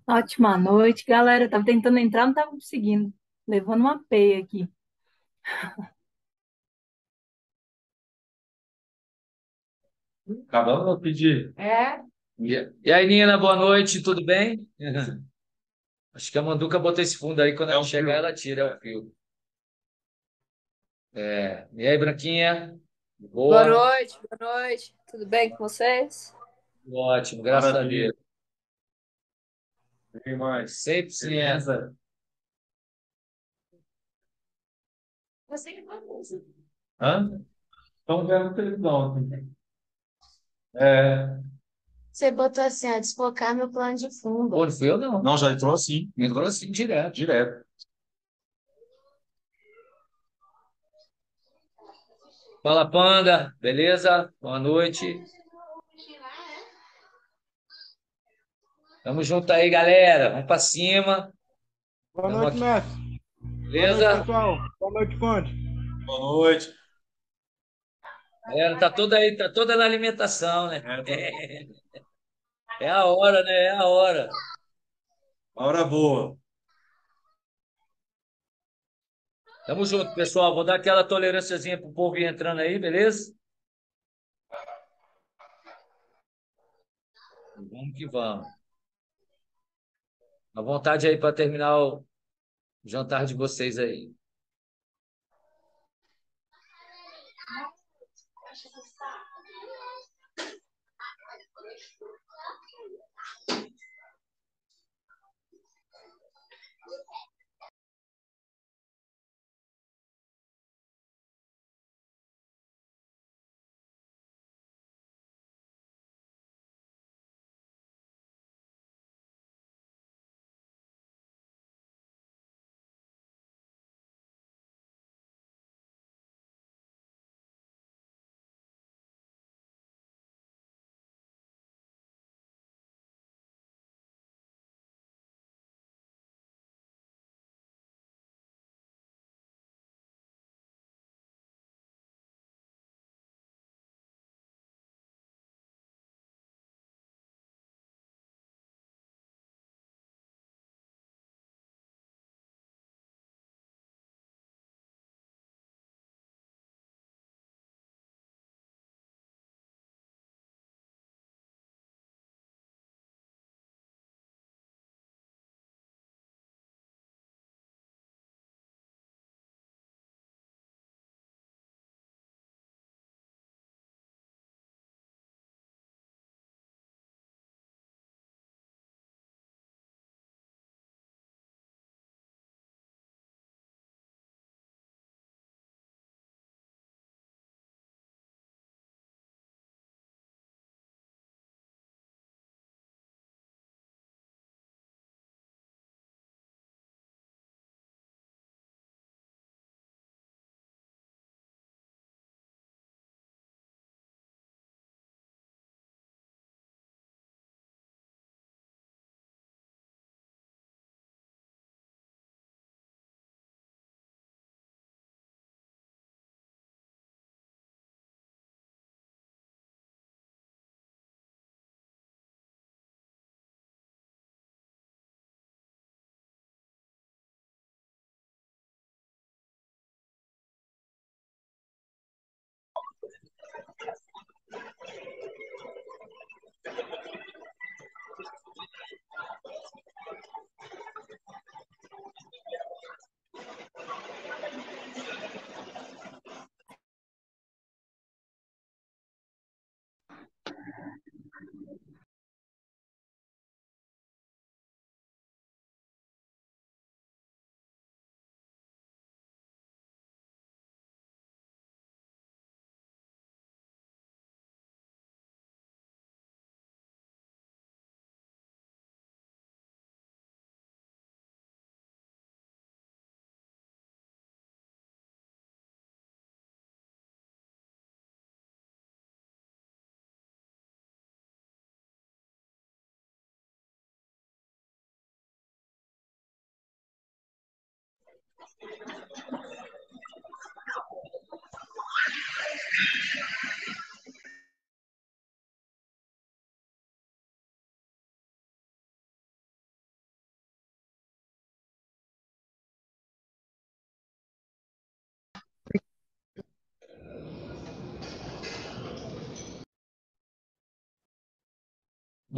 Ótima noite, galera. Tava tentando entrar, não tava conseguindo. Levando uma peia aqui. Acabamos de pedir. E aí, Nina, boa noite, tudo bem? Acho que a Manduca botou esse fundo aí, quando ela chegar, ela tira, é o fio. E aí, Branquinha? Boa Boa? noite, boa noite. Tudo bem com vocês? Ótimo, graças a Maravilha. Deus. Tem mais. 100%. Hã? Estão vendo televisão aqui. É, Você botou assim, ó, desfocar meu plano de fundo. Pô, não fui eu, não. não, já entrou assim, Entrou assim, direto. direto. Fala, Panda, beleza? Boa noite. Tamo junto aí, galera. Vamos pra cima. Boa Tamo noite, aqui, mestre. Boa noite, beleza? pessoal. Boa noite, Conde. Boa noite. Galera, tá toda aí, tá toda na alimentação, né? É, É a hora, né? É a hora. uma hora boa. Tamo junto, pessoal. Vou dar aquela tolerânciazinha pro povo ir entrando aí, beleza? Vamos que vamos. À vontade aí para terminar o jantar de vocês aí.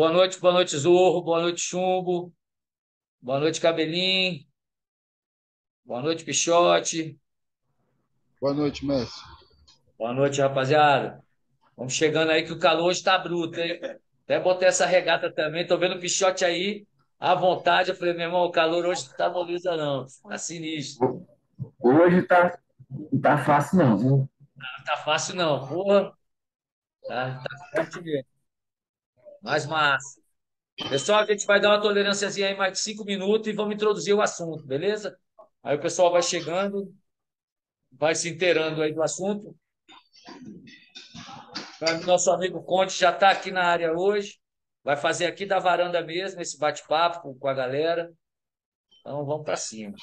boa noite, Zorro, boa noite, Chumbo, boa noite, Cabelinho, boa noite, Pichote, Boa noite, mestre. boa noite, rapaziada. Vamos chegando aí que o calor hoje tá bruto, hein? Até botei essa regata também, tô vendo o Pichote aí à vontade. Eu falei, meu irmão, o calor hoje não tá moleza, não, tá sinistro. Hoje tá fácil, não, viu? Não tá fácil, não, porra, tá forte mesmo, mas massa. Pessoal, a gente vai dar uma tolerânciazinha aí mais de 5 minutos e vamos introduzir o assunto, beleza? Aí o pessoal vai chegando, vai se inteirando aí do assunto. Nosso amigo Conte já está aqui na área hoje, vai fazer aqui da varanda mesmo esse bate-papo com a galera. Então vamos para cima.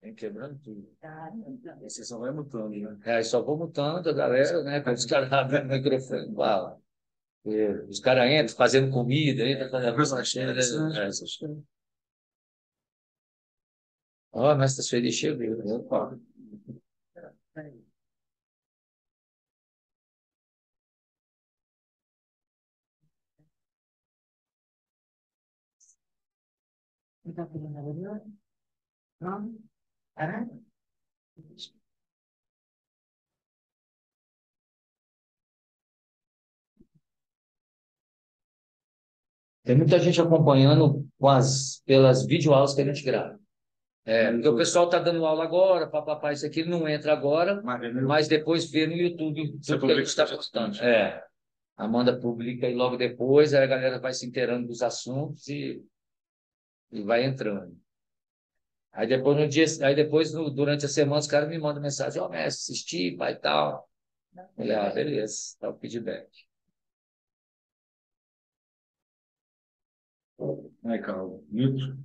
Vem quebrando tudo. Você só vai mutando, né? É, só vou mutando a galera, né? Quando os caras abrem o microfone, fala. Os caras entram fazendo comida, entram fazendo coisa. Ó, mas essa feliz chegou. Opa. Tem muita gente acompanhando pelas videoaulas que a gente grava. Porque o pessoal está dando aula agora, papapá, isso aqui ele não entra agora, mas depois vê no YouTube tudo que a gente está postando. Amanda publica e logo depois aí a galera vai se inteirando dos assuntos e vai entrando. Aí depois, durante a semana, os caras me mandam mensagem, ó, mestre, assisti, pai e tal. Eu falei, beleza, tá o feedback. Ai, Carol, Newton,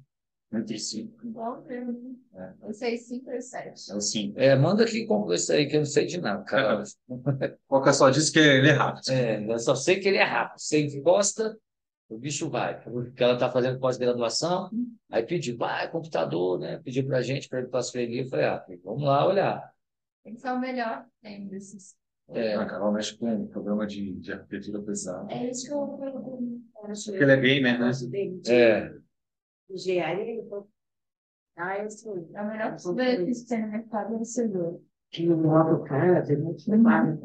entre 5. Igual mesmo. Eu sei 5 e 7. É o 5. Manda aqui com isso aí, que eu não sei de nada, cara. O Coca só disse que ele é rápido. Eu só sei que ele é rápido. Você encosta, o bicho vai. Porque ela está fazendo pós-graduação, aí pediu, computador, né? Pediu para a gente, para ele transferir. Eu falei, vamos lá olhar. Tem que ser o melhor que tem desses. A Carol mexe com um programa de arquitetura pesada. É isso que eu acho. Porque ele é gamer, né? Engenharia. Eu sou. É o melhor que você tem no mercado é o servidor. Que no modo cara, tem muito trabalho.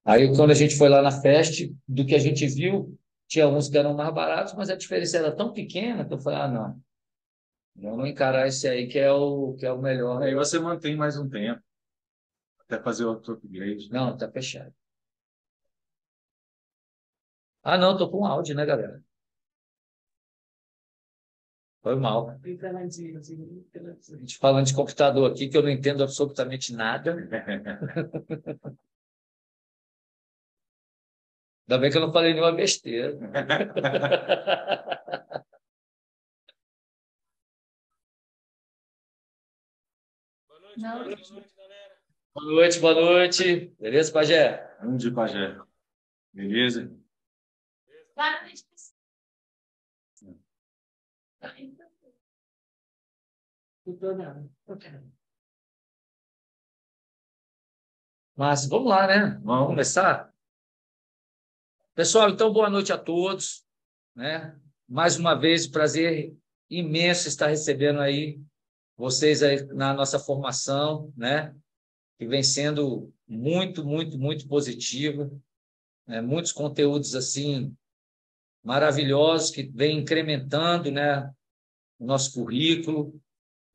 Aí, quando a gente foi lá na Fest, do que a gente viu, tinha uns que eram mais baratos, mas a diferença era tão pequena que eu falei, não, vamos encarar esse aí que é o melhor. Aí você mantém mais um tempo, até fazer outro upgrade. Não, tá fechado. Não, tô com áudio, né, galera? Foi mal. A gente falando de computador aqui, que eu não entendo absolutamente nada. Ainda bem que eu não falei nenhuma besteira. Não. Boa noite. Beleza, Pajé? Vamos de Pajé. Beleza? Mas vamos lá, né? Vamos começar? Pessoal, então boa noite a todos, né? Mais uma vez, prazer imenso estar recebendo aí vocês aí na nossa formação, né? Que vem sendo muito, muito, muito positiva, né? Muitos conteúdos assim maravilhosos que vem incrementando, né? O nosso currículo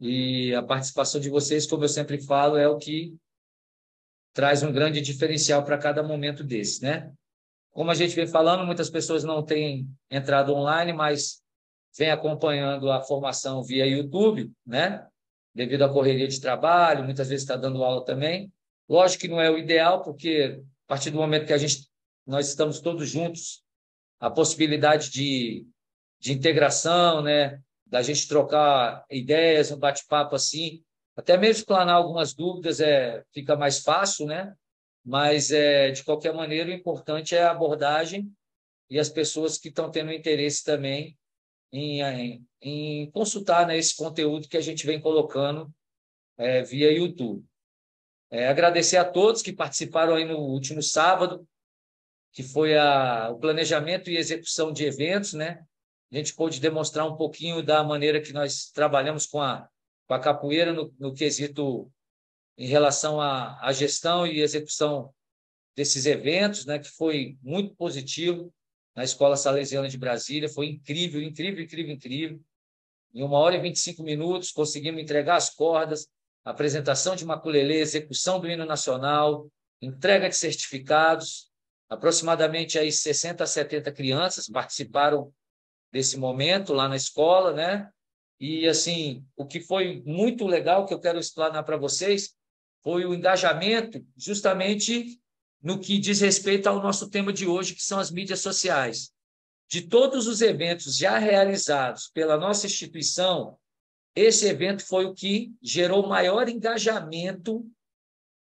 e a participação de vocês, como eu sempre falo, é o que traz um grande diferencial para cada momento desse, né? Como a gente vem falando, muitas pessoas não têm entrado online, mas vem acompanhando a formação via YouTube, né? Devido à correria de trabalho, muitas vezes está dando aula também. Lógico que não é o ideal, porque a partir do momento que nós estamos todos juntos, a possibilidade de integração, né? Da gente trocar ideias, um bate-papo assim, até mesmo explanar algumas dúvidas fica mais fácil, né? Mas, de qualquer maneira, o importante é a abordagem e as pessoas que estão tendo interesse também em consultar, né, esse conteúdo que a gente vem colocando via YouTube. Agradecer a todos que participaram aí no último sábado, que foi o planejamento e execução de eventos, né? A gente pôde demonstrar um pouquinho da maneira que nós trabalhamos com a capoeira no quesito em relação à gestão e execução desses eventos, né? Que foi muito positivo na Escola Salesiana de Brasília. Foi incrível, incrível, incrível, incrível. Em 1 hora e 25 minutos, conseguimos entregar as cordas, apresentação de maculelê, execução do hino nacional, entrega de certificados. Aproximadamente aí 60 a 70 crianças participaram desse momento lá na escola, né? E, assim, o que foi muito legal, que eu quero explanar para vocês, foi o engajamento justamente no que diz respeito ao nosso tema de hoje, que são as mídias sociais. De todos os eventos já realizados pela nossa instituição, esse evento foi o que gerou maior engajamento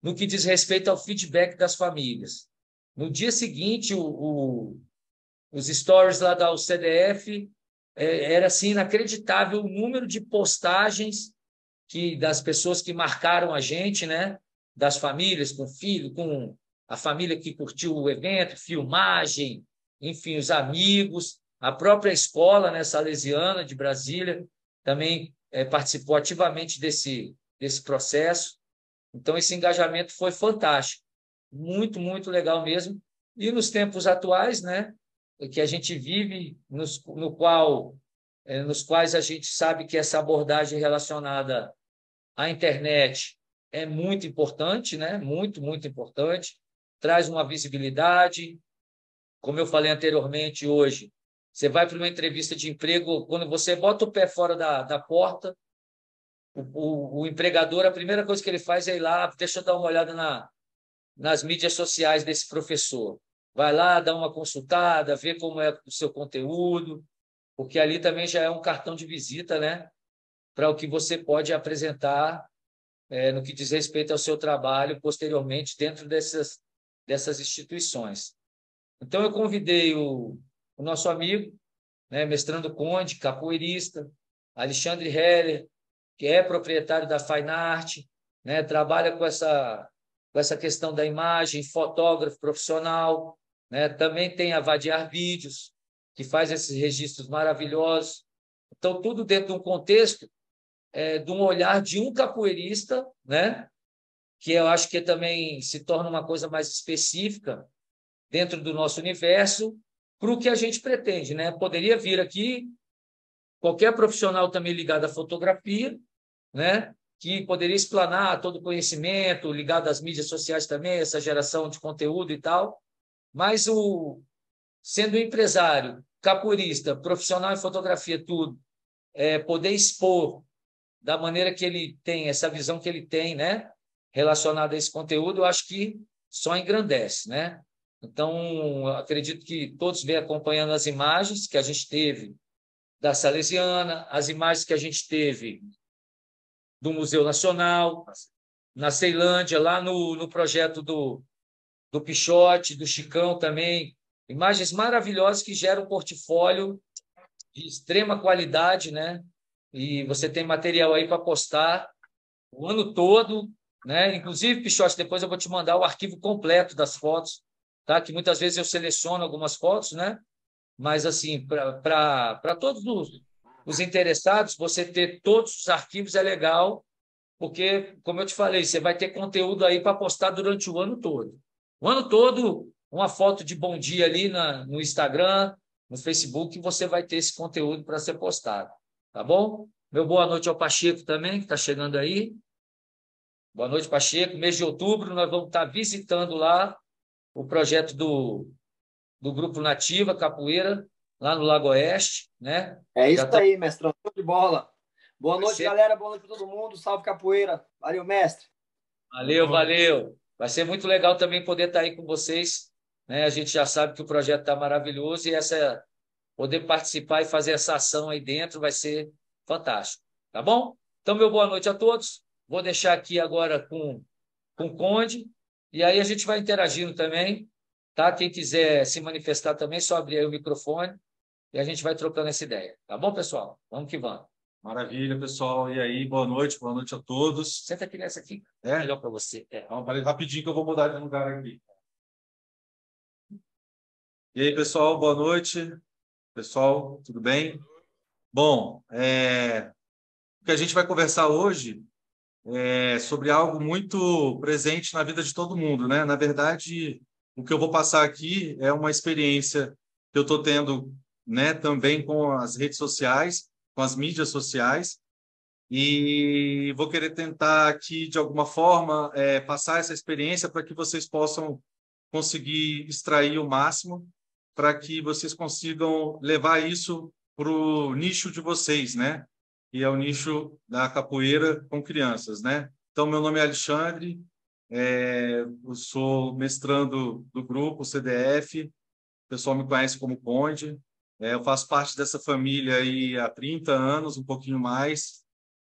no que diz respeito ao feedback das famílias. No dia seguinte, os stories lá da UCDF era assim, inacreditável o número de postagens das pessoas que marcaram a gente, né? Das famílias, com filho, com a família que curtiu o evento, filmagem, enfim, os amigos, a própria escola, né, Salesiana de Brasília também participou ativamente desse processo. Então, esse engajamento foi fantástico. Muito, muito legal mesmo. E nos tempos atuais, né, que a gente vive, nos quais a gente sabe que essa abordagem relacionada à internet é muito importante, né? Muito, muito importante. Traz uma visibilidade. Como eu falei anteriormente, hoje, você vai para uma entrevista de emprego, quando você bota o pé fora da porta, o empregador, a primeira coisa que ele faz é ir lá, deixa eu dar uma olhada nas mídias sociais desse professor. Vai lá, dá uma consultada, vê como é o seu conteúdo, porque ali também já é um cartão de visita, né, para o que você pode apresentar no que diz respeito ao seu trabalho posteriormente dentro dessas instituições. Então, eu convidei o nosso amigo, né, mestrando Conde, capoeirista, Alexandre Heller, que é proprietário da Fine Art, né, trabalha com essa questão da imagem, fotógrafo profissional, né, também tem a Vadiar Vídeos, que faz esses registros maravilhosos. Então, tudo dentro de um contexto de um olhar de um capoeirista, né, que eu acho que também se torna uma coisa mais específica dentro do nosso universo, para o que a gente pretende, né? Poderia vir aqui qualquer profissional também ligado à fotografia, né? Que poderia explanar todo o conhecimento ligado às mídias sociais também, essa geração de conteúdo e tal, mas sendo empresário, capoeirista, profissional em fotografia, tudo, poder expor da maneira que ele tem, essa visão que ele tem, né? Relacionada a esse conteúdo, eu acho que só engrandece, né? Então, eu acredito que todos vêm acompanhando as imagens que a gente teve da Salesiana, as imagens que a gente teve do Museu Nacional, na Ceilândia, lá no projeto do Pichote, do Chicão também. Imagens maravilhosas que geram um portfólio de extrema qualidade, né? E você tem material aí para postar o ano todo, né? Inclusive, Pichote, depois eu vou te mandar o arquivo completo das fotos, tá? Que muitas vezes eu seleciono algumas fotos, né? Mas, assim, para todos os interessados, você ter todos os arquivos é legal, porque, como eu te falei, você vai ter conteúdo aí para postar durante o ano todo. O ano todo, uma foto de bom dia ali no Instagram, no Facebook, você vai ter esse conteúdo para ser postado, tá bom? Meu boa noite ao Pacheco também, que está chegando aí. Boa noite, Pacheco. Mês de outubro, nós vamos estar visitando lá o projeto do Grupo Nativa Capoeira, lá no Lago Oeste, né? É isso aí, mestrão. Show de bola. Boa Vai noite, ser... galera. Boa noite para todo mundo. Salve capoeira. Valeu, mestre. Valeu, valeu. Vai ser muito legal também poder estar aí com vocês, né? A gente já sabe que o projeto está maravilhoso e poder participar e fazer essa ação aí dentro vai ser fantástico, tá bom? Então, meu boa noite a todos. Vou deixar aqui agora com o Conde e aí a gente vai interagindo também, tá? Quem quiser se manifestar também, só abrir aí o microfone e a gente vai trocando essa ideia. Tá bom, pessoal? Vamos que vamos. Maravilha, pessoal. E aí, boa noite a todos. Senta aqui nessa aqui. É? Melhor para você. Então, peraí, rapidinho que eu vou mudar de lugar aqui. E aí, pessoal, boa noite. Pessoal, tudo bem? Bom, o que a gente vai conversar hoje é sobre algo muito presente na vida de todo mundo, né? Na verdade, o que eu vou passar aqui é uma experiência que eu estou tendo, né, também com as redes sociais, com as mídias sociais, e vou querer tentar aqui, de alguma forma, passar essa experiência para que vocês possam conseguir extrair o máximo, para que vocês consigam levar isso para o nicho de vocês, né? E é o nicho da capoeira com crianças, né? Então, meu nome é Alexandre, eu sou mestrando do grupo CDF, o pessoal me conhece como Conde, eu faço parte dessa família aí há 30 anos, um pouquinho mais.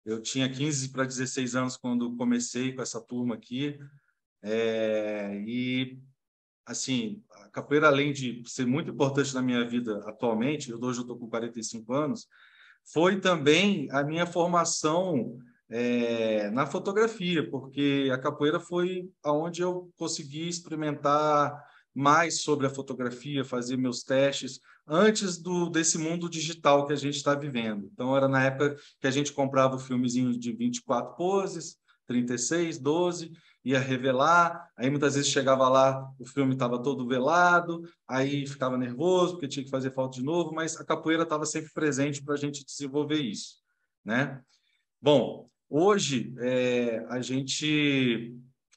Eu tinha 15 para 16 anos quando comecei com essa turma aqui, e assim, a capoeira, além de ser muito importante na minha vida atualmente, hoje eu estou com 45 anos, foi também a minha formação na fotografia, porque a capoeira foi aonde eu consegui experimentar mais sobre a fotografia, fazer meus testes, antes desse mundo digital que a gente está vivendo. Então, era na época que a gente comprava o filmezinho de 24 poses, 36, 12, ia revelar, aí muitas vezes chegava lá, o filme estava todo velado, aí ficava nervoso, porque tinha que fazer foto de novo, mas a capoeira estava sempre presente para a gente desenvolver isso, né? Bom, hoje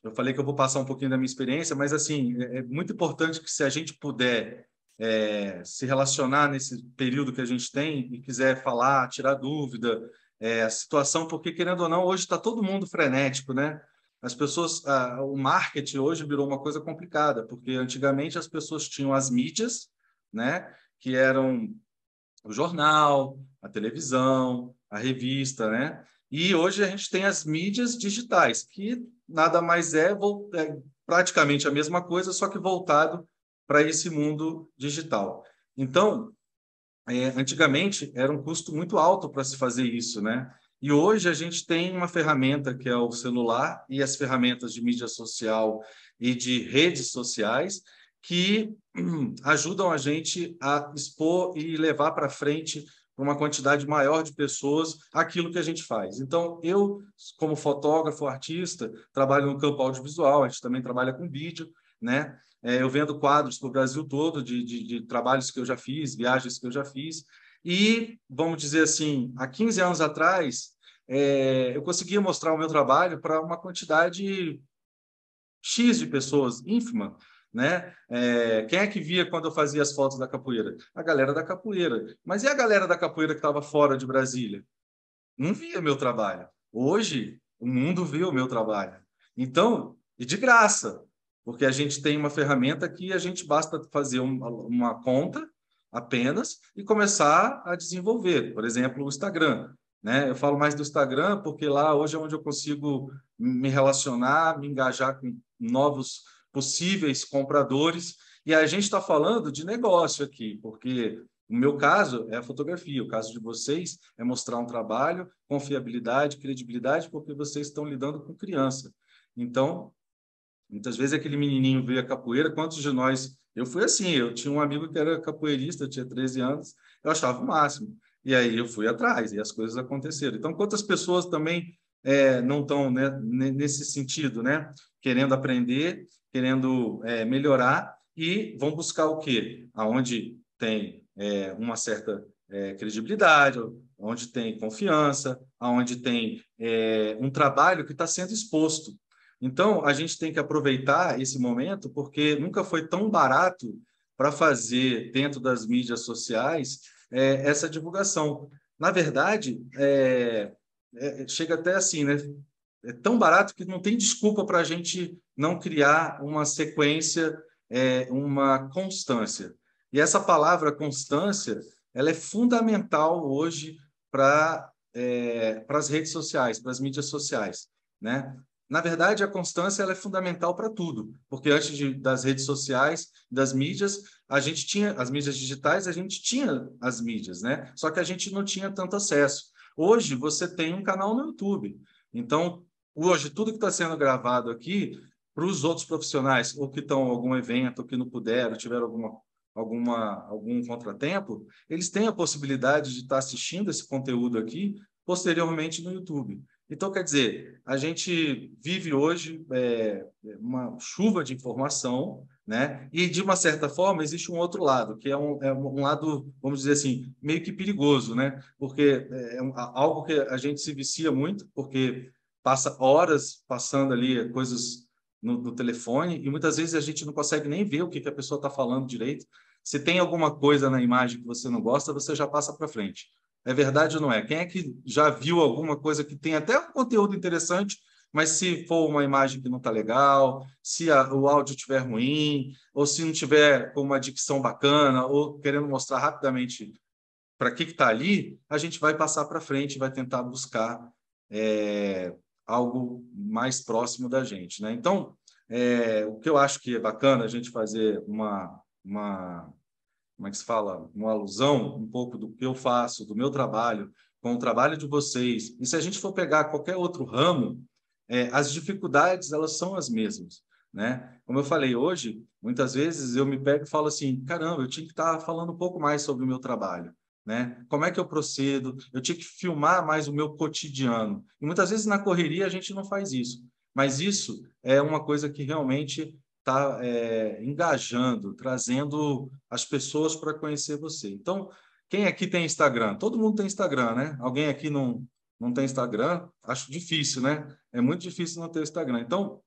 eu falei que eu vou passar um pouquinho da minha experiência, mas assim, é muito importante que se a gente puder se relacionar nesse período que a gente tem e quiser falar, tirar dúvida, a situação, porque querendo ou não, hoje está todo mundo frenético, né? As pessoas, o marketing hoje virou uma coisa complicada, porque antigamente as pessoas tinham as mídias, né? Que eram o jornal, a televisão, a revista, né? E hoje a gente tem as mídias digitais, que nada mais é praticamente a mesma coisa, só que voltado para esse mundo digital. Então, antigamente era um custo muito alto para se fazer isso, né? E hoje a gente tem uma ferramenta que é o celular e as ferramentas de mídia social e de redes sociais que ajudam a gente a expor e levar para frente para uma quantidade maior de pessoas aquilo que a gente faz. Então, eu, como fotógrafo, artista, trabalho no campo audiovisual, a gente também trabalha com vídeo, né? Eu vendo quadros para o Brasil todo de trabalhos que eu já fiz, viagens que eu já fiz. E, vamos dizer assim, há 15 anos atrás, eu conseguia mostrar o meu trabalho para uma quantidade X de pessoas, ínfima, né? Quem é que via quando eu fazia as fotos da capoeira? A galera da capoeira. Mas e a galera da capoeira que estava fora de Brasília? Não via meu trabalho. Hoje, o mundo vê o meu trabalho. Então, e de graça, porque a gente tem uma ferramenta que a gente basta fazer uma conta apenas e começar a desenvolver. Por exemplo, o Instagram, né? Eu falo mais do Instagram porque lá hoje é onde eu consigo me relacionar, me engajar com novos possíveis compradores. E a gente está falando de negócio aqui, porque no meu caso, é a fotografia. O caso de vocês é mostrar um trabalho, confiabilidade, credibilidade, porque vocês estão lidando com criança. Então, muitas vezes aquele menininho veio a capoeira, quantos de nós... Eu fui assim, eu tinha um amigo que era capoeirista, eu tinha 13 anos, eu achava o máximo. E aí eu fui atrás, e as coisas aconteceram. Então, quantas pessoas também não estão, né, nesse sentido, né? Querendo aprender, querendo melhorar, e vão buscar o quê? Aonde tem uma certa credibilidade, onde tem confiança, onde tem um trabalho que está sendo exposto. Então, a gente tem que aproveitar esse momento, porque nunca foi tão barato para fazer, dentro das mídias sociais, essa divulgação. Na verdade, chega até assim, né? É tão barato que não tem desculpa para a gente não criar uma sequência, uma constância. E essa palavra constância, ela é fundamental hoje para as redes sociais, para as mídias sociais, né? na verdade, a constância ela é fundamental para tudo, porque antes das redes sociais, das mídias, a gente tinha as mídias digitais, a gente tinha as mídias, né? Só que a gente não tinha tanto acesso. Hoje, você tem um canal no YouTube. Então, hoje, tudo que está sendo gravado aqui, para os outros profissionais, ou que estão em algum evento, ou que não puderam, tiveram algum contratempo, eles têm a possibilidade de estar assistindo esse conteúdo aqui posteriormente no YouTube. Então, quer dizer, a gente vive hoje uma chuva de informação, né? E, de uma certa forma, existe um outro lado, que é um lado, vamos dizer assim, meio que perigoso, né? Porque algo que a gente se vicia muito, porque passa horas passando ali coisas no telefone, e muitas vezes a gente não consegue nem ver o que a pessoa está falando direito. Se tem alguma coisa na imagem que você não gosta, você já passa para frente. É verdade ou não é? Quem é que já viu alguma coisa que tem até um conteúdo interessante, mas se for uma imagem que não está legal, se o áudio estiver ruim, ou se não tiver com uma dicção bacana, ou querendo mostrar rapidamente para que está ali, a gente vai passar para frente, vai tentar buscar algo mais próximo da gente, né? Então, o que eu acho que é bacana a gente fazer como é que se fala? Uma alusão um pouco do que eu faço, do meu trabalho, com o trabalho de vocês. E se a gente for pegar qualquer outro ramo, as dificuldades, elas são as mesmas, né? Como eu falei hoje, muitas vezes eu me pego e falo assim, caramba, eu tinha que estar falando um pouco mais sobre o meu trabalho, né? Como é que eu procedo? Eu tinha que filmar mais o meu cotidiano. E muitas vezes na correria a gente não faz isso. Mas isso é uma coisa que realmente está engajando, trazendo as pessoas para conhecer você. Então, quem aqui tem Instagram? Todo mundo tem Instagram, né? Alguém aqui não tem Instagram? Acho difícil, né? É muito difícil não ter Instagram. Então,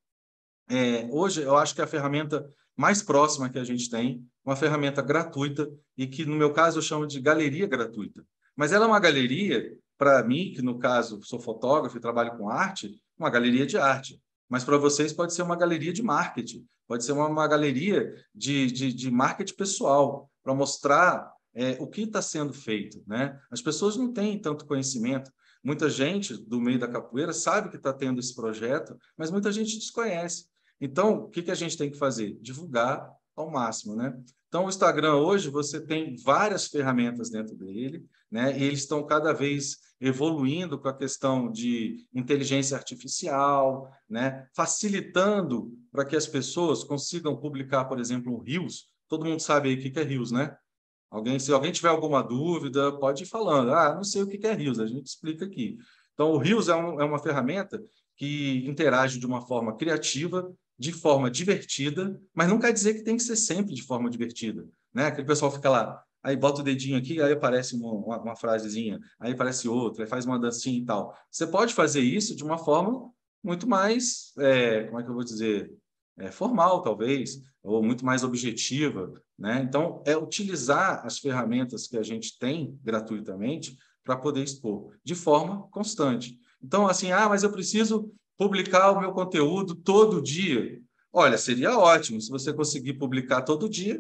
hoje eu acho que a ferramenta mais próxima que a gente tem, uma ferramenta gratuita, e que, no meu caso, eu chamo de galeria gratuita. Mas ela é uma galeria, para mim, que no caso sou fotógrafo e trabalho com arte, uma galeria de arte. Mas para vocês pode ser uma galeria de marketing, pode ser uma galeria de marketing pessoal, para mostrar o que está sendo feito, né? As pessoas não têm tanto conhecimento. Muita gente do meio da capoeira sabe que está tendo esse projeto, mas muita gente desconhece. Então, o que a gente tem que fazer? Divulgar ao máximo, né? Então, o Instagram hoje, você tem várias ferramentas dentro dele, né? E eles estão cada vez evoluindo com a questão de inteligência artificial, né? Facilitando para que as pessoas consigam publicar, por exemplo, um Reels. Todo mundo sabe aí o que é Reels, né? Se alguém tiver alguma dúvida, pode ir falando. Não sei o que é Reels, a gente explica aqui. Então, o Reels é uma ferramenta que interage de uma forma criativa, de forma divertida, mas não quer dizer que tem que ser sempre de forma divertida, né? Aquele pessoal fica lá, aí bota o dedinho aqui, aí aparece uma frasezinha, aí aparece outra, aí faz uma dancinha e tal. Você pode fazer isso de uma forma muito mais, como é que eu vou dizer, formal, talvez, ou muito mais objetiva, né? Então, é utilizar as ferramentas que a gente tem gratuitamente para poder expor de forma constante. Então, assim, mas eu preciso publicar o meu conteúdo todo dia. Olha, seria ótimo se você conseguir publicar todo dia,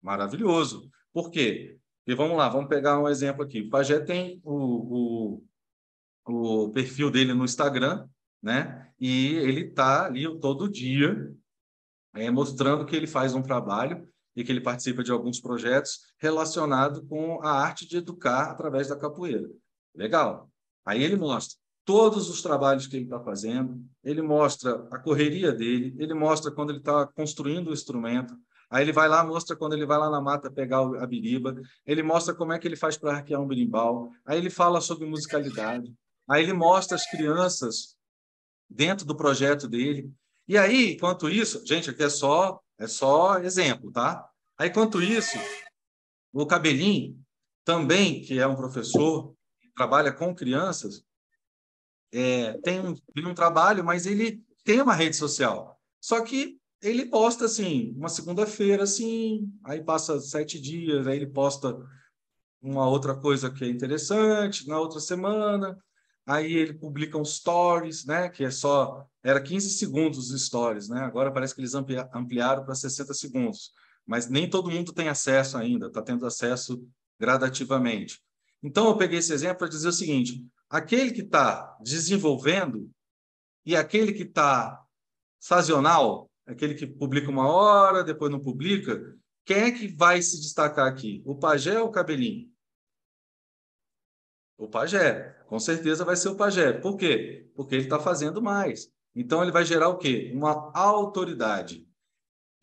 maravilhoso. Por quê? Porque vamos lá, vamos pegar um exemplo aqui. O Pajé tem o perfil dele no Instagram, né? E ele está ali todo dia mostrando que ele faz um trabalho e que ele participa de alguns projetos relacionados com a arte de educar através da capoeira. Legal. Aí ele mostra todos os trabalhos que ele está fazendo, ele mostra a correria dele, ele mostra quando ele está construindo o instrumento, aí ele vai lá, mostra quando ele vai lá na mata pegar a biriba, ele mostra como é que ele faz para arquear um berimbau, aí ele fala sobre musicalidade, aí ele mostra as crianças dentro do projeto dele. E aí, enquanto isso, gente, aqui é só exemplo, tá? Aí, enquanto isso, o Cabelinho, também, que é um professor, trabalha com crianças, tem um trabalho, mas ele tem uma rede social. Só que ele posta, assim, uma segunda-feira, assim, aí passa 7 dias, aí ele posta uma outra coisa que é interessante, na outra semana, aí ele publica um stories, né, que era 15 segundos os stories, né? Agora parece que eles ampliaram para 60 segundos, mas nem todo mundo tem acesso ainda, está tendo acesso gradativamente. Então, eu peguei esse exemplo para dizer o seguinte: aquele que está desenvolvendo e aquele que está sazonal, aquele que publica uma hora, depois não publica, quem é que vai se destacar aqui? O pajé ou o cabelinho? O pajé, com certeza vai ser o pajé. Por quê? Porque ele está fazendo mais. Então, ele vai gerar o quê? Uma autoridade.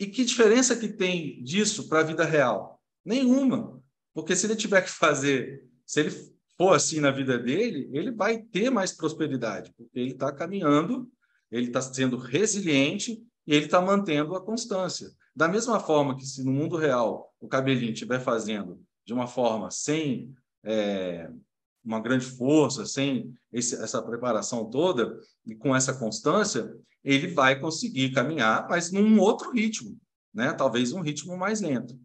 E que diferença que tem disso para a vida real? Nenhuma. Porque se ele tiver que fazer, se ele for assim na vida dele, ele vai ter mais prosperidade, porque ele está caminhando, ele está sendo resiliente e ele está mantendo a constância. Da mesma forma que se no mundo real o cabelinho estiver fazendo de uma forma sem uma grande força, sem essa preparação toda e com essa constância, ele vai conseguir caminhar, mas num outro ritmo, né? Talvez um ritmo mais lento,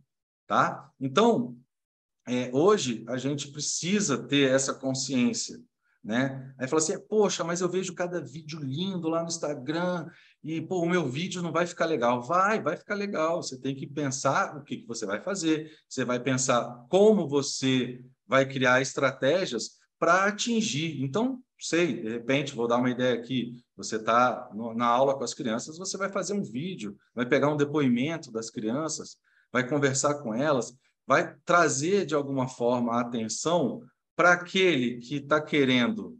tá? Então, hoje a gente precisa ter essa consciência, né? Aí fala assim, poxa, mas eu vejo cada vídeo lindo lá no Instagram e, pô, o meu vídeo não vai ficar legal. Vai ficar legal. Você tem que pensar o que você vai fazer. Você vai pensar como você vai criar estratégias para atingir. Então, sei, de repente, vou dar uma ideia aqui. Você está na aula com as crianças, você vai fazer um vídeo, vai pegar um depoimento das crianças, vai conversar com elas, vai trazer, de alguma forma, a atenção para aquele que está querendo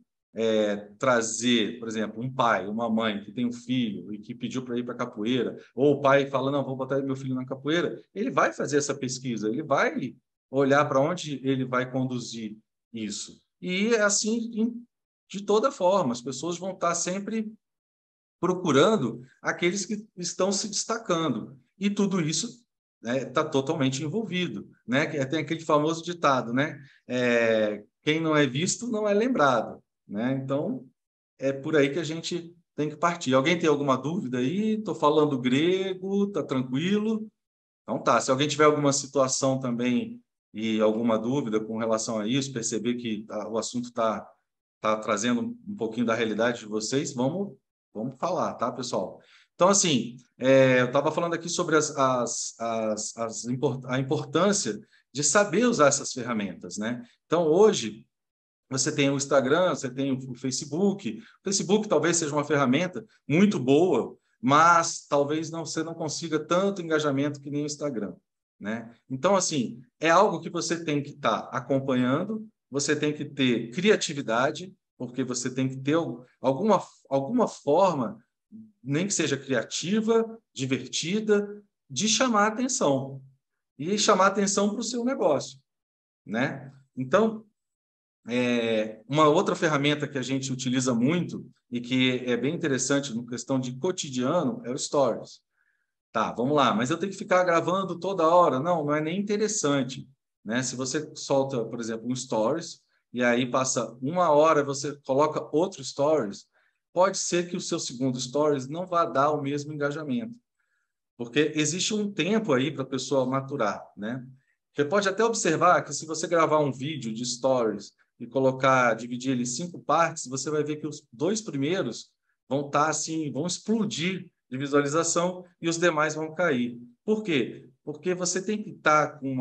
trazer, por exemplo, um pai, uma mãe que tem um filho e que pediu para ir para a capoeira, ou o pai fala, não, vou botar meu filho na capoeira, ele vai fazer essa pesquisa, ele vai olhar para onde ele vai conduzir isso. E é assim, de toda forma, as pessoas vão estar sempre procurando aqueles que estão se destacando. E tudo isso está totalmente envolvido, né? Tem aquele famoso ditado, né? Quem não é visto não é lembrado, né? Então, é por aí que a gente tem que partir. Alguém tem alguma dúvida aí? Estou falando grego, tá tranquilo? Então tá. Se alguém tiver alguma situação também e alguma dúvida com relação a isso, perceber que o assunto está trazendo um pouquinho da realidade de vocês, vamos falar, tá, pessoal? Então, assim, eu estava falando aqui sobre a importância de saber usar essas ferramentas, né? Então, hoje, você tem o Instagram, você tem o Facebook. O Facebook talvez seja uma ferramenta muito boa, mas talvez você não consiga tanto engajamento que nem o Instagram, né? Então, assim, é algo que você tem que estar acompanhando, você tem que ter criatividade, porque você tem que ter alguma forma, nem que seja criativa, divertida, de chamar a atenção. E chamar a atenção para o seu negócio, né? Então, uma outra ferramenta que a gente utiliza muito e que é bem interessante na questão de cotidiano é o Stories. Tá, vamos lá, mas eu tenho que ficar gravando toda hora? Não, não é nem interessante, né? Se você solta, por exemplo, um Stories e aí passa uma hora, você coloca outro Stories, pode ser que o seu segundo Stories não vá dar o mesmo engajamento, porque existe um tempo aí para a pessoa maturar, né? Você pode até observar que se você gravar um vídeo de Stories e dividir ele em 5 partes, você vai ver que os 2 primeiros vão estar assim, vão explodir de visualização e os demais vão cair. Por quê? Porque você tem que estar com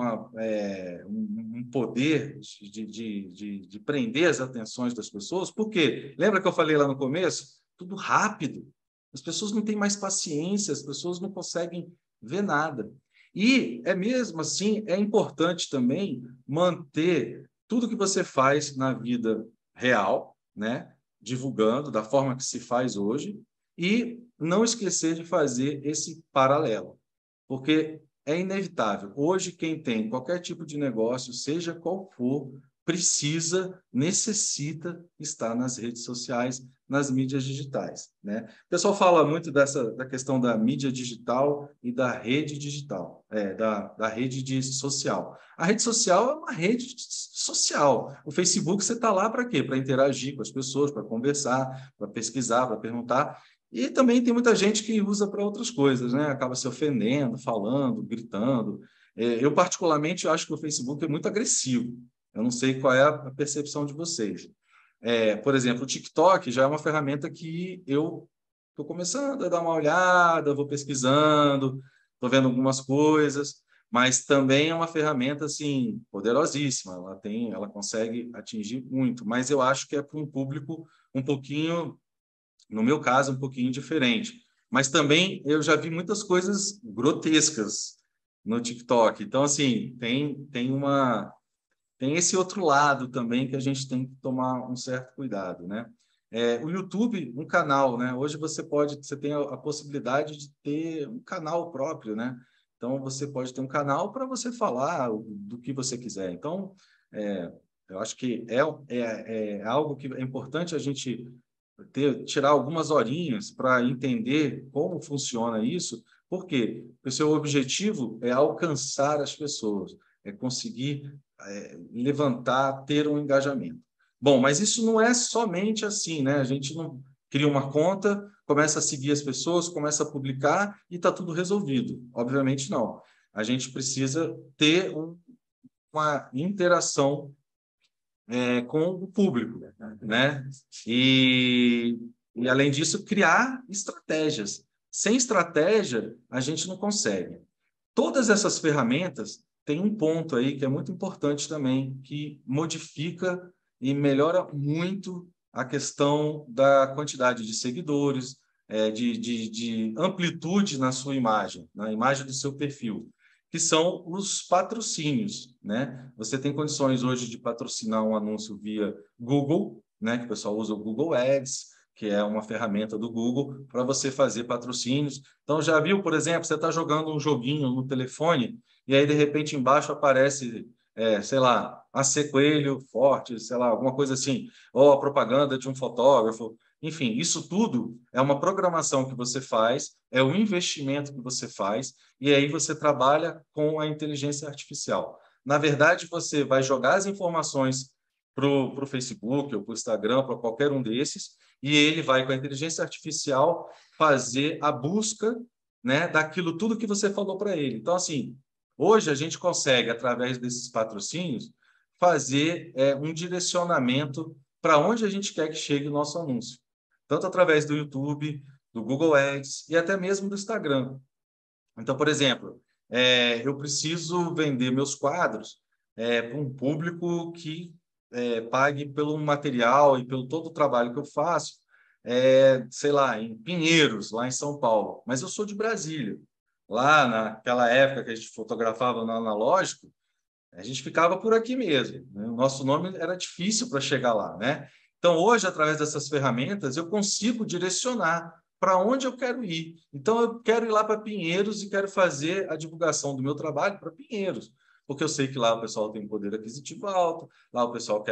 um poder de prender as atenções das pessoas. Por quê? Lembra que eu falei lá no começo? Tudo rápido. As pessoas não têm mais paciência, as pessoas não conseguem ver nada. E mesmo assim, é importante também manter tudo que você faz na vida real, né? Divulgando da forma que se faz hoje, e não esquecer de fazer esse paralelo, porque é inevitável. Hoje, quem tem qualquer tipo de negócio, seja qual for, necessita estar nas redes sociais, nas mídias digitais, né? O pessoal fala muito da questão da mídia digital e da rede digital, da rede social. A rede social é uma rede social. O Facebook, você está lá para quê? Para interagir com as pessoas, para conversar, para pesquisar, para perguntar. E também tem muita gente que usa para outras coisas, né? Acaba se ofendendo, falando, gritando. Eu, particularmente, acho que o Facebook é muito agressivo. Eu não sei qual é a percepção de vocês. Por exemplo, o TikTok já é uma ferramenta que eu estou começando a dar uma olhada, vou pesquisando, estou vendo algumas coisas, mas também é uma ferramenta assim, poderosíssima. Ela consegue atingir muito, mas eu acho que é para um público um pouquinho No meu caso, um pouquinho diferente. Mas também eu já vi muitas coisas grotescas no TikTok. Então, assim, tem esse outro lado também que a gente tem que tomar um certo cuidado, né? O YouTube, um canal, né? Hoje você tem a possibilidade de ter um canal próprio, né? Então, você pode ter um canal para você falar do que você quiser. Então, eu acho que é algo que é importante a gente tirar algumas horinhas para entender como funciona isso. Por quê? Porque o seu objetivo é alcançar as pessoas, é conseguir levantar, ter um engajamento. Bom, mas isso não é somente assim, né? A gente não cria uma conta, começa a seguir as pessoas, começa a publicar e está tudo resolvido. Obviamente não. A gente precisa ter uma interação com o público, né? E, além disso, criar estratégias. Sem estratégia, a gente não consegue. Todas essas ferramentas têm um ponto aí que é muito importante também, que modifica e melhora muito a questão da quantidade de seguidores, de amplitude na sua imagem, na imagem do seu perfil, que são os patrocínios, né? Você tem condições hoje de patrocinar um anúncio via Google, né? Que o pessoal usa o Google Ads, que é uma ferramenta do Google para você fazer patrocínios. Então, já viu, por exemplo, você está jogando um joguinho no telefone e aí, de repente, embaixo aparece, sei lá, AC Coelho Forte, sei lá, alguma coisa assim, ou a propaganda de um fotógrafo. Enfim, isso tudo é uma programação que você faz, é um investimento que você faz, e aí você trabalha com a inteligência artificial. Na verdade, você vai jogar as informações para o Facebook ou para o Instagram, para qualquer um desses, e ele vai, com a inteligência artificial, fazer a busca, né, daquilo tudo que você falou para ele. Então, assim, hoje a gente consegue, através desses patrocínios, fazer um direcionamento para onde a gente quer que chegue o nosso anúncio. Tanto através do YouTube, do Google Ads e até mesmo do Instagram. Então, por exemplo, eu preciso vender meus quadros para um público que pague pelo material e pelo todo o trabalho que eu faço, sei lá, em Pinheiros, lá em São Paulo. Mas eu sou de Brasília. Lá, naquela época que a gente fotografava no analógico, a gente ficava por aqui mesmo, né? O nosso nome era difícil para chegar lá, né? Então, hoje, através dessas ferramentas, eu consigo direcionar para onde eu quero ir. Então, eu quero ir lá para Pinheiros e quero fazer a divulgação do meu trabalho para Pinheiros, porque eu sei que lá o pessoal tem um poder aquisitivo alto, lá o pessoal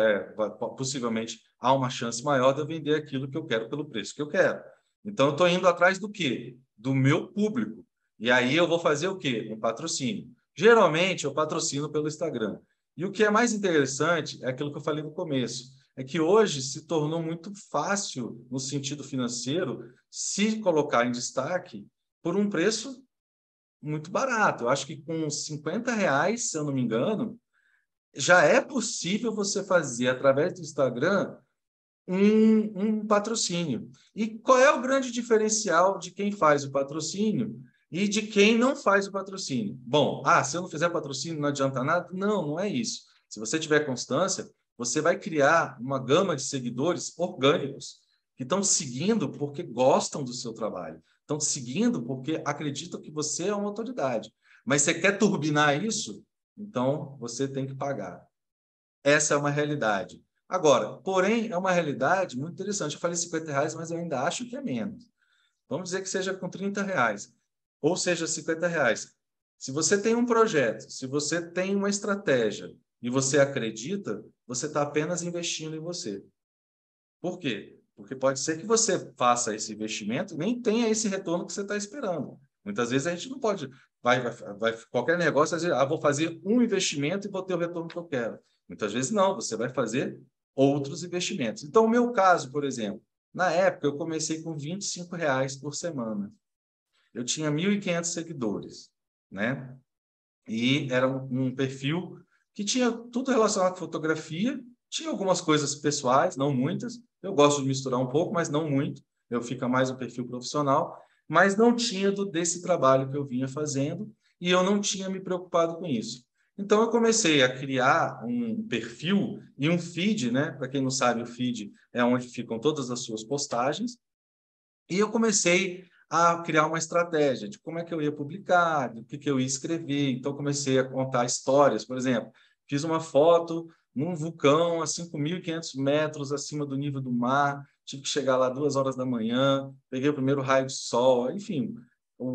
possivelmente, há uma chance maior de eu vender aquilo que eu quero pelo preço que eu quero. Então, eu estou indo atrás do quê? Do meu público. E aí eu vou fazer o quê? Um patrocínio. Geralmente, eu patrocino pelo Instagram. E o que é mais interessante é aquilo que eu falei no começo, é que hoje se tornou muito fácil, no sentido financeiro, se colocar em destaque por um preço muito barato. Eu acho que com R$ 50, se eu não me engano, já é possível você fazer, através do Instagram, um patrocínio. E qual é o grande diferencial de quem faz o patrocínio e de quem não faz o patrocínio? Bom, se eu não fizer patrocínio não adianta nada? Não, não é isso. Se você tiver constância, você vai criar uma gama de seguidores orgânicos que estão seguindo porque gostam do seu trabalho, estão seguindo porque acreditam que você é uma autoridade. Mas você quer turbinar isso? Então, você tem que pagar. Essa é uma realidade. Agora, porém, é uma realidade muito interessante. Eu falei R$ 50, mas eu ainda acho que é menos. Vamos dizer que seja com R$ 30, ou seja, R$ 50. Se você tem um projeto, se você tem uma estratégia e você acredita, você está apenas investindo em você. Por quê? Porque pode ser que você faça esse investimento e nem tenha esse retorno que você está esperando. Muitas vezes a gente não pode... qualquer negócio, vou fazer um investimento e vou ter o retorno que eu quero. Muitas vezes não, você vai fazer outros investimentos. Então, o meu caso, por exemplo, na época eu comecei com R$ 25 por semana. Eu tinha 1.500 seguidores, né? E era um perfil que tinha tudo relacionado à fotografia, tinha algumas coisas pessoais, não muitas. Eu gosto de misturar um pouco, mas não muito. Eu fico mais um perfil profissional, mas não tinha desse trabalho que eu vinha fazendo e eu não tinha me preocupado com isso. Então, eu comecei a criar um perfil e um feed, né? Para quem não sabe, o feed é onde ficam todas as suas postagens. E eu comecei a criar uma estratégia de como é que eu ia publicar, do que eu ia escrever. Então, comecei a contar histórias. Por exemplo, fiz uma foto num vulcão a 5.500 metros acima do nível do mar, tive que chegar lá 2 horas da manhã, peguei o primeiro raio de sol, enfim,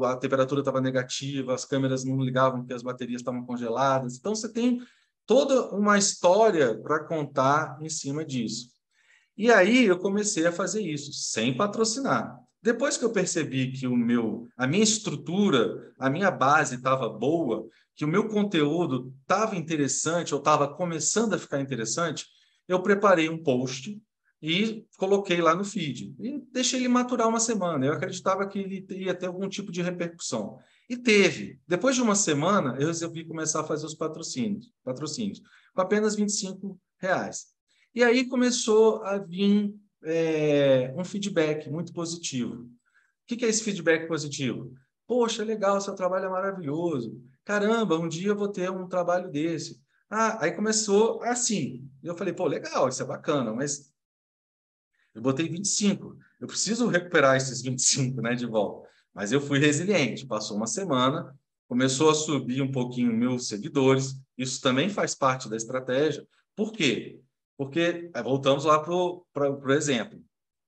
a temperatura estava negativa, as câmeras não ligavam porque as baterias estavam congeladas. Então, você tem toda uma história para contar em cima disso. E aí eu comecei a fazer isso, sem patrocinar. Depois que eu percebi que a minha estrutura, a minha base estava boa, que o meu conteúdo estava interessante, ou estava começando a ficar interessante, eu preparei um post e coloquei lá no feed. E deixei ele maturar uma semana. Eu acreditava que ele ia ter algum tipo de repercussão. E teve. Depois de uma semana, eu resolvi começar a fazer os patrocínios com apenas R$ 25. E aí começou a vir um feedback muito positivo. O que é esse feedback positivo? Poxa, legal, seu trabalho é maravilhoso. Caramba, um dia eu vou ter um trabalho desse. Aí começou assim. Eu falei, pô, legal, isso é bacana, mas eu botei 25. Eu preciso recuperar esses 25, né, de volta. Mas eu fui resiliente. Passou uma semana, começou a subir um pouquinho meus seguidores. Isso também faz parte da estratégia. Por quê? Porque, voltamos lá para o exemplo.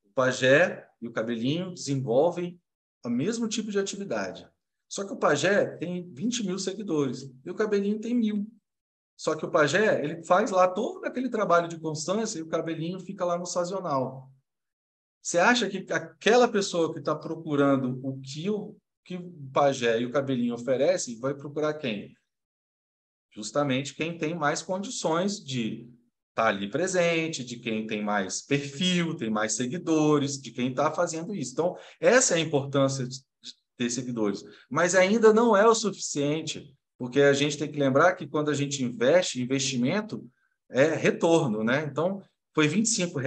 O pajé e o cabelinho desenvolvem o mesmo tipo de atividade. Só que o pajé tem 20.000 seguidores e o cabelinho tem 1.000. Só que o pajé, ele faz lá todo aquele trabalho de constância e o cabelinho fica lá no sazonal. Você acha que aquela pessoa que está procurando que o pajé e o cabelinho oferecem vai procurar quem? Justamente quem tem mais condições de estar ali presente, de quem tem mais perfil, tem mais seguidores, de quem está fazendo isso. Então, essa é a importância de ter seguidores. Mas ainda não é o suficiente, porque a gente tem que lembrar que quando a gente investimento é retorno, né? Então, foi R$ 25,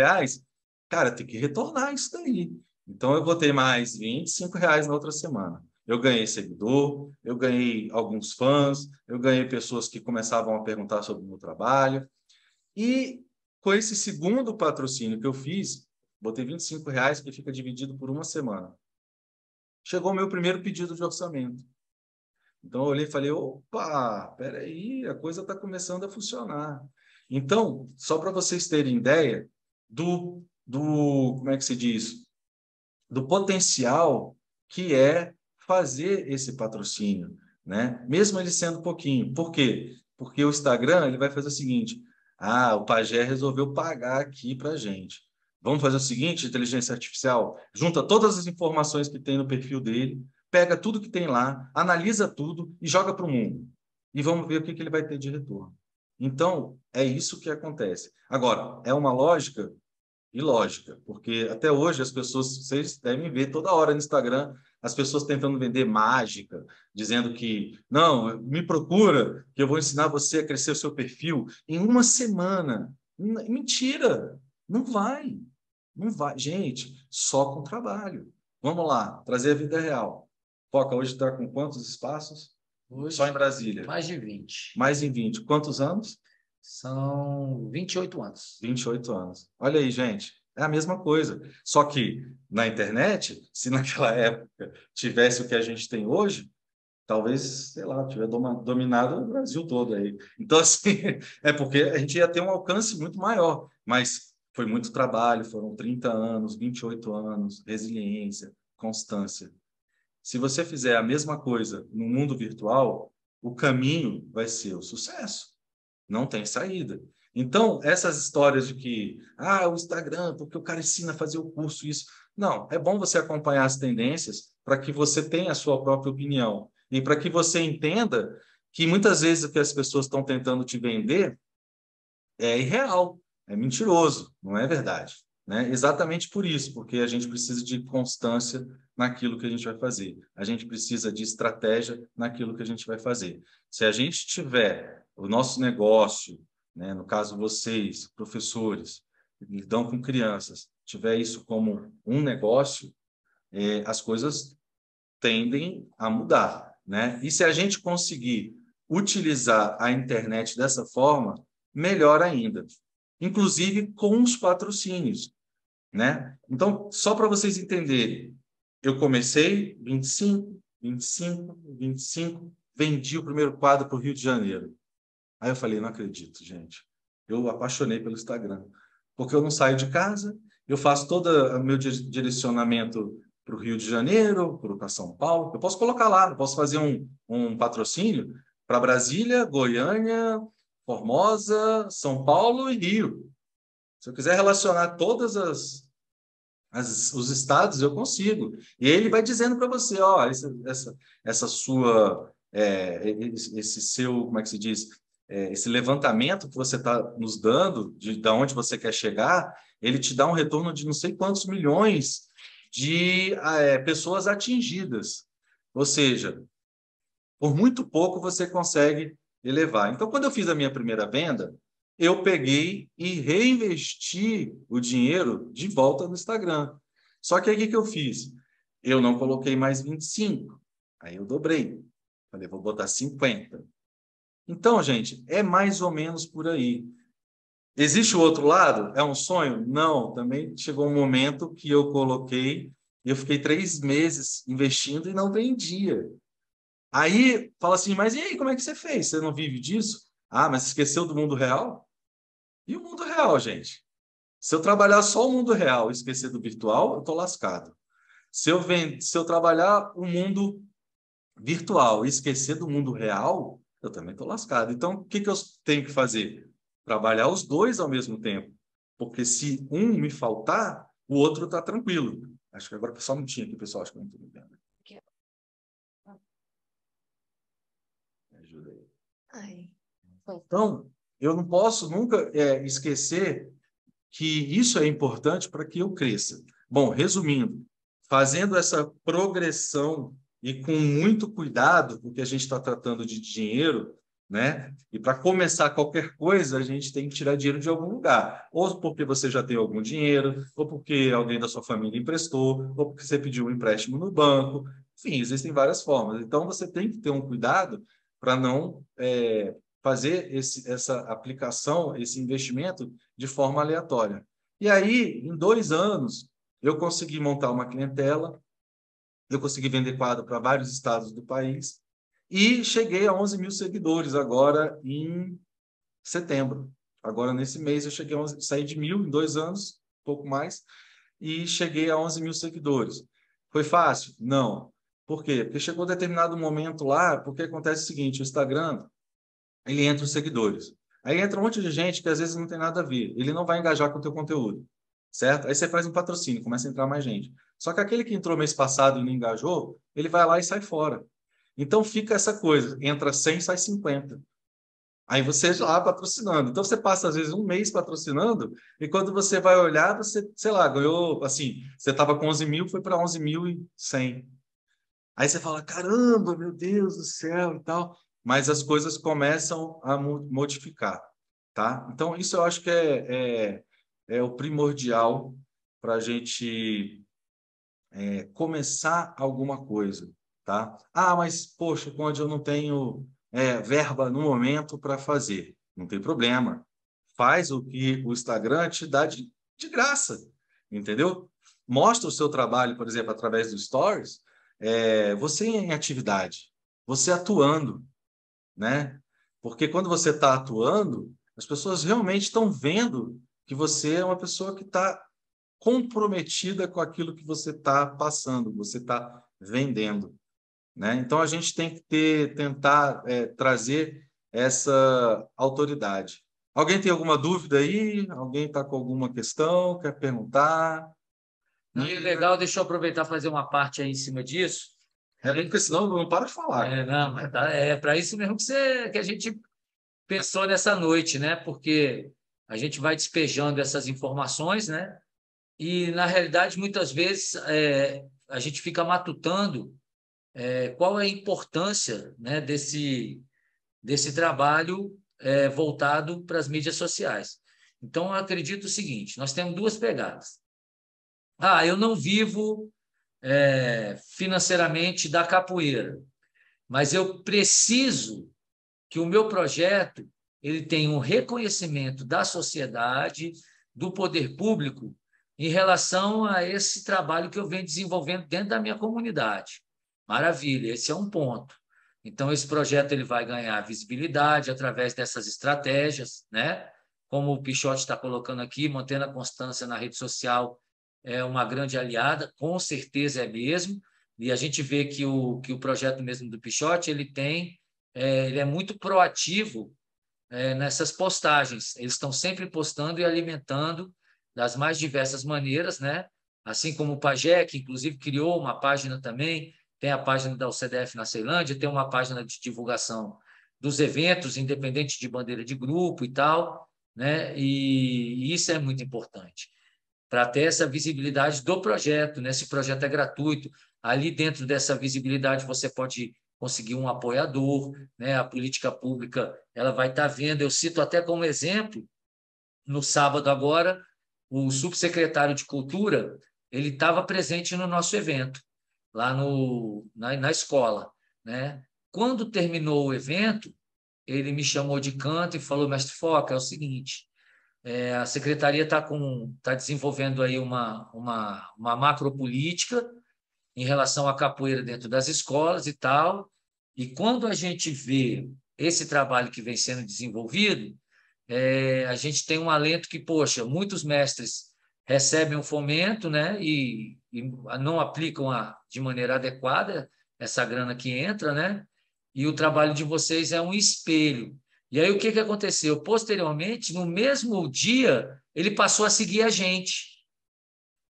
cara, tem que retornar isso daí. Então, eu botei mais R$ 25 na outra semana. Eu ganhei seguidor, eu ganhei alguns fãs, eu ganhei pessoas que começavam a perguntar sobre o meu trabalho. E com esse segundo patrocínio que eu fiz, botei R$ 25, que fica dividido por uma semana. Chegou o meu primeiro pedido de orçamento. Então, eu olhei e falei, opa, peraí, a coisa está começando a funcionar. Então, só para vocês terem ideia como é que se diz? Do potencial que é fazer esse patrocínio, né? Mesmo ele sendo pouquinho. Por quê? Porque o Instagram ele vai fazer o seguinte: o pajé resolveu pagar aqui para a gente. Vamos fazer o seguinte, inteligência artificial, junta todas as informações que tem no perfil dele, pega tudo que tem lá, analisa tudo e joga para o mundo. E vamos ver o que ele vai ter de retorno. Então, é isso que acontece. Agora, é uma lógica ilógica, porque até hoje as pessoas, vocês devem ver toda hora no Instagram, as pessoas tentando vender mágica, dizendo que, não, me procura, que eu vou ensinar você a crescer o seu perfil em uma semana. Mentira! Não vai. Não vai. Gente, só com trabalho. Vamos lá, trazer a vida real. Foca, hoje está com quantos espaços? Hoje, só em Brasília. mais de 20. Mais de 20. Quantos anos? São 28 anos. 28 anos. Olha aí, gente. É a mesma coisa. Só que na internet, se naquela época tivesse o que a gente tem hoje, talvez, sei lá, tivesse dominado o Brasil todo aí. Então, assim, é porque a gente ia ter um alcance muito maior. Mas foi muito trabalho, foram 30 anos, 28 anos, resiliência, constância. Se você fizer a mesma coisa no mundo virtual, o caminho vai ser o sucesso. Não tem saída. Então, essas histórias de que, o Instagram, porque o cara ensina a fazer o curso, isso. Não, é bom você acompanhar as tendências para que você tenha a sua própria opinião e para que você entenda que muitas vezes o que as pessoas estão tentando te vender é irreal, é mentiroso, não é verdade, né? Exatamente por isso, porque a gente precisa de constância naquilo que a gente vai fazer. A gente precisa de estratégia naquilo que a gente vai fazer. Se a gente tiver o nosso negócio, né, no caso vocês, professores, lidam com crianças, tiver isso como um negócio, as coisas tendem a mudar, né? E se a gente conseguir utilizar a internet dessa forma, melhor ainda. Inclusive com os patrocínios, né? Então, só para vocês entenderem, Eu comecei 25, 25, 25, vendi o primeiro quadro para o Rio de Janeiro. Aí eu falei, não acredito, gente. Eu apaixonei pelo Instagram. Porque eu não saio de casa, eu faço todo o meu direcionamento para o Rio de Janeiro, para São Paulo. Eu posso colocar lá, eu posso fazer um patrocínio para Brasília, Goiânia, Formosa, São Paulo e Rio. Se eu quiser relacionar todas os estados, eu consigo. E ele vai dizendo para você, ó, essa sua, esse seu, como é que se diz? Esse levantamento que você está nos dando, de onde você quer chegar, ele te dá um retorno de não sei quantos milhões de pessoas atingidas. Ou seja, por muito pouco você consegue elevar. Então, quando eu fiz a minha primeira venda, eu peguei e reinvesti o dinheiro de volta no Instagram. Só que aí o que eu fiz? Eu não coloquei mais 25. Aí eu dobrei. Falei, vou botar 50. Então, gente, é mais ou menos por aí. Existe o outro lado? É um sonho? Não. Também chegou um momento que eu coloquei, eu fiquei 3 meses investindo e não vendia. Aí fala assim, mas e aí, como é que você fez? Você não vive disso? Ah, mas esqueceu do mundo real? E o mundo real, gente? Se eu trabalhar só o mundo real e esquecer do virtual, eu estou lascado. Se eu trabalhar o mundo virtual e esquecer do mundo real, eu também estou lascado. Então, o que eu tenho que fazer? Trabalhar os dois ao mesmo tempo. Porque se um me faltar, o outro está tranquilo. Acho que agora só um minutinho aqui, pessoal. Acho que eu não estou me vendo. Me ajuda aí. Ai. Então, eu não posso nunca esquecer que isso é importante para que eu cresça. Bom, resumindo, fazendo essa progressão e com muito cuidado, porque a gente está tratando de dinheiro, né? E para começar qualquer coisa, a gente tem que tirar dinheiro de algum lugar. Ou porque você já tem algum dinheiro, ou porque alguém da sua família emprestou, ou porque você pediu um empréstimo no banco. Enfim, existem várias formas. Então, você tem que ter um cuidado para não fazer essa aplicação, esse investimento de forma aleatória. E aí, em 2 anos, eu consegui montar uma clientela, eu consegui vender quadro para vários estados do país e cheguei a 11 mil seguidores agora em setembro. Agora, nesse mês, eu cheguei saí de 1.000 em 2 anos, pouco mais, e cheguei a 11 mil seguidores. Foi fácil? Não. Por quê? Porque chegou um determinado momento lá, porque acontece o seguinte, o Instagram, ele entra os seguidores. Aí entra um monte de gente que às vezes não tem nada a ver. Ele não vai engajar com o teu conteúdo, certo? Aí você faz um patrocínio, começa a entrar mais gente. Só que aquele que entrou mês passado e não engajou, ele vai lá e sai fora. Então fica essa coisa, entra 100, sai 50. Aí você lá patrocinando. Então você passa às vezes um mês patrocinando e quando você vai olhar, você, sei lá, ganhou, assim, você estava com 11 mil, foi para 11.100. Aí você fala, caramba, meu Deus do céu e tal. Mas as coisas começam a modificar, tá? Então, isso eu acho que é o primordial para a gente começar alguma coisa, tá? Ah, mas, poxa, onde eu não tenho verba no momento para fazer. Não tem problema. Faz o que o Instagram te dá de graça, entendeu? Mostra o seu trabalho, por exemplo, através do Stories, você em atividade, você atuando, né? Porque quando você está atuando, as pessoas realmente estão vendo que você é uma pessoa que está comprometida com aquilo que você está passando, você está vendendo, né? Então a gente tem que tentar trazer essa autoridade. Alguém tem alguma dúvida aí? Alguém está com alguma questão? Quer perguntar? Não, é legal, deixa eu aproveitar e fazer uma parte aí em cima disso. Porque senão eu não para de falar. Não, mas é para isso mesmo que a gente pensou nessa noite, né? Porque a gente vai despejando essas informações, né? E, na realidade, muitas vezes a gente fica matutando qual é a importância, né, desse trabalho voltado para as mídias sociais. Então, eu acredito o seguinte, nós temos 2 pegadas. Eu não vivo financeiramente da capoeira, mas eu preciso que o meu projeto ele tenha um reconhecimento da sociedade, do poder público, em relação a esse trabalho que eu venho desenvolvendo dentro da minha comunidade. Maravilha, esse é um ponto. Então, esse projeto ele vai ganhar visibilidade através dessas estratégias, né? Como o Pichote está colocando aqui, mantendo a constância na rede social é uma grande aliada, com certeza é mesmo, e a gente vê que o projeto mesmo do Pichote, ele é muito proativo nessas postagens. Eles estão sempre postando e alimentando das mais diversas maneiras, né? Assim como o Pajé, que inclusive criou uma página também, tem a página da UCDF na Ceilândia, tem uma página de divulgação dos eventos, independente de bandeira de grupo e tal, né? E isso é muito importante para ter essa visibilidade do projeto, né? Esse projeto é gratuito. Ali dentro dessa visibilidade você pode conseguir um apoiador, né? A política pública ela vai estar vendo. Eu cito até como exemplo, no sábado agora, o subsecretário de Cultura ele estava presente no nosso evento, lá na escola, né? Quando terminou o evento, ele me chamou de canto e falou: mestre Foca, é o seguinte, a secretaria está desenvolvendo aí uma macropolítica em relação à capoeira dentro das escolas e tal, e quando a gente vê esse trabalho que vem sendo desenvolvido, a gente tem um alento que, poxa, muitos mestres recebem um fomento, né, e não aplicam de maneira adequada essa grana que entra, né, e o trabalho de vocês é um espelho. E aí o que aconteceu? Posteriormente, no mesmo dia, ele passou a seguir a gente.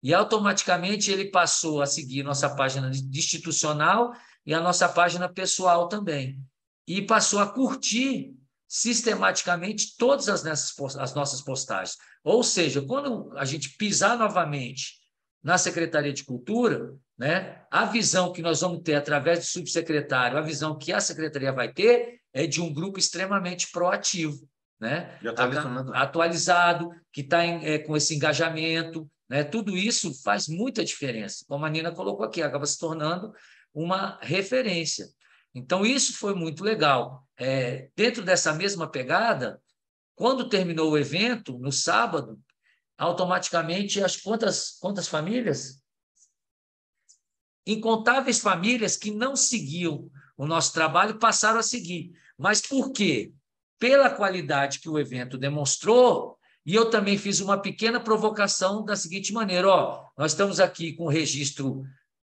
E automaticamente ele passou a seguir nossa página institucional e a nossa página pessoal também. E passou a curtir sistematicamente todas as nossas postagens. Ou seja, quando a gente pisar novamente na Secretaria de Cultura, né, a visão que nós vamos ter através do subsecretário, a visão que a Secretaria vai ter é de um grupo extremamente proativo, né? Atualizado, que está com esse engajamento, né? Tudo isso faz muita diferença. Como a Nina colocou aqui, acaba se tornando uma referência. Então, isso foi muito legal. Dentro dessa mesma pegada, quando terminou o evento, no sábado, automaticamente, quantas famílias? Incontáveis famílias que não seguiam o nosso trabalho passaram a seguir. Mas por quê? Pela qualidade que o evento demonstrou, e eu também fiz uma pequena provocação da seguinte maneira: nós estamos aqui com o registro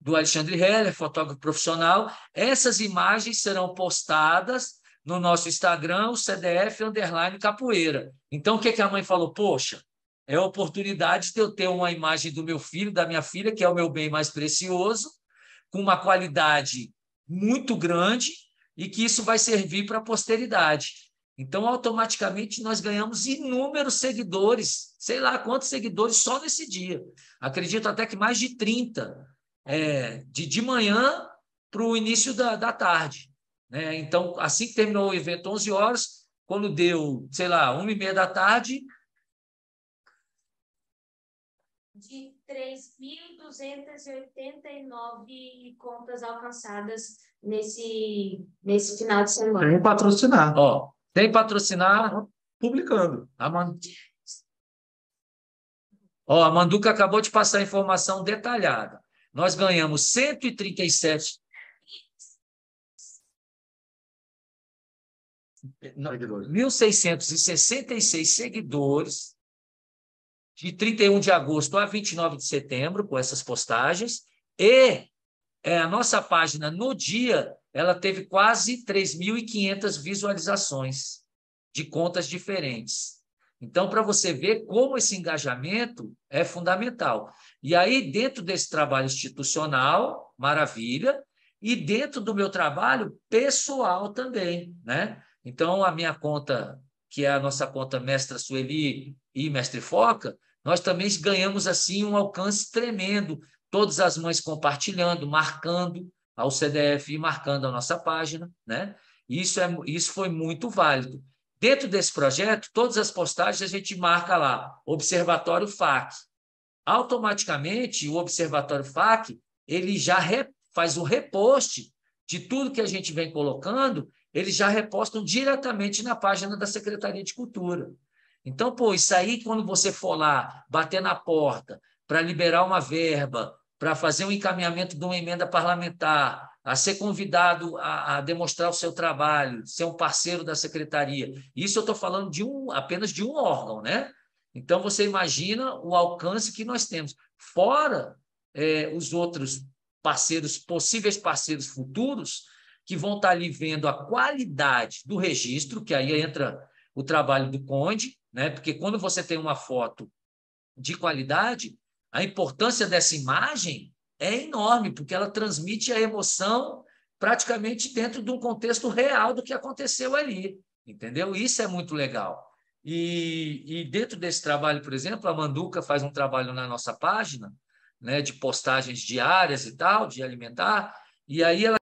do Alexandre Heller, fotógrafo profissional, essas imagens serão postadas no nosso Instagram, o CDF_Capoeira. Então, o que a mãe falou? Poxa, é a oportunidade de eu ter uma imagem do meu filho, da minha filha, que é o meu bem mais precioso, com uma qualidade muito grande e que isso vai servir para a posteridade. Então, automaticamente, nós ganhamos inúmeros seguidores, sei lá quantos seguidores só nesse dia. Acredito até que mais de 30, de manhã para o início da tarde, né? Então, assim que terminou o evento, 11 horas, quando deu, sei lá, 1h30 da tarde... De 3.289 contas alcançadas nesse final de semana. Sem patrocinar. Sem patrocinar, Publicando. a Manduca acabou de passar a informação detalhada. Nós ganhamos 1.666 seguidores de 31 de agosto a 29 de setembro, com essas postagens, e a nossa página, no dia, ela teve quase 3.500 visualizações de contas diferentes. Então, para você ver como esse engajamento é fundamental. E aí, dentro desse trabalho institucional, maravilha, e dentro do meu trabalho pessoal também, né? Então, a minha conta, que é a nossa conta Mestra Sueli e Mestre Foca, nós também ganhamos assim um alcance tremendo. Todas as mães compartilhando, marcando ao CDF e marcando a nossa página, né? Isso foi muito válido. Dentro desse projeto, todas as postagens a gente marca lá, Observatório FAC. Automaticamente, o Observatório FAC ele já faz o repost de tudo que a gente vem colocando, eles já repostam diretamente na página da Secretaria de Cultura. Então, isso aí, quando você for lá, bater na porta, para liberar uma verba, para fazer um encaminhamento de uma emenda parlamentar, a ser convidado a demonstrar o seu trabalho, ser um parceiro da secretaria. Isso eu estou falando apenas de um órgão, né? Então, você imagina o alcance que nós temos. Fora os outros parceiros, possíveis parceiros futuros, que vão estar ali vendo a qualidade do registro, que aí entra o trabalho do Conde, né? Porque quando você tem uma foto de qualidade, a importância dessa imagem é enorme, porque ela transmite a emoção praticamente dentro de um contexto real do que aconteceu ali, entendeu? Isso é muito legal. E dentro desse trabalho, por exemplo, a Manduca faz um trabalho na nossa página, né, de postagens diárias e tal, de alimentar, e aí ela